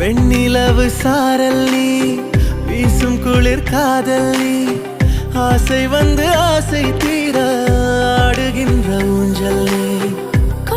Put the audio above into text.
வெண்ணிலவு சாரல் நீ வீசும் குளிர் காதல் நீ ஆசை வந்து ஆசை தீர ஆடுகின்ற ஊஞ்சல் நீ